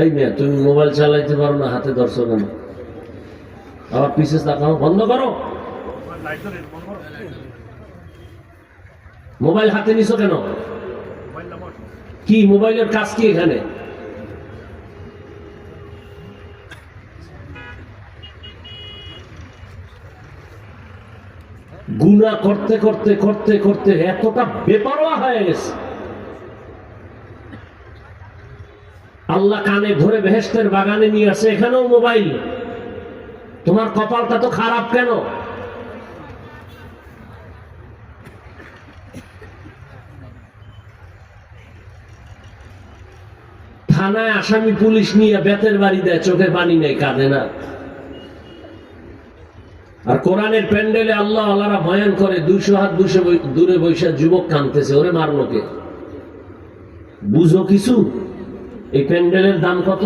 এই মেয়ে, তুমি মোবাইল চালাইতে পারো না, হাতে ধরছো কেন? আবার পিছে তাকাও, বন্ধ করো। মোবাইল হাতে নিছো কেন? কি মোবাইলের কাজ কি এখানে? গুনাহ করতে করতে করতে করতে এতটা বেপরোয়া হয়ে গেছে, আল্লাহ কানে ধরে বেহেশতের বাগানে নিয়ে আসে, এখানেও মোবাইল। তোমার কপালটা তো খারাপ কেন? থানায় আসামি পুলিশ নিয়ে বেতের বাড়ি দেয়, চোখে পানি নেই, কাঁদে না। আর কোরআনের প্যান্ডেলে আল্লাহ আল্লাহরা বয়ান করে, 200 হাত দূরে বৈশা যুবক কাঁদতেছে, ওরে মারলো কে? বুঝো কিছু? এই প্যান্ডেলের দাম কত?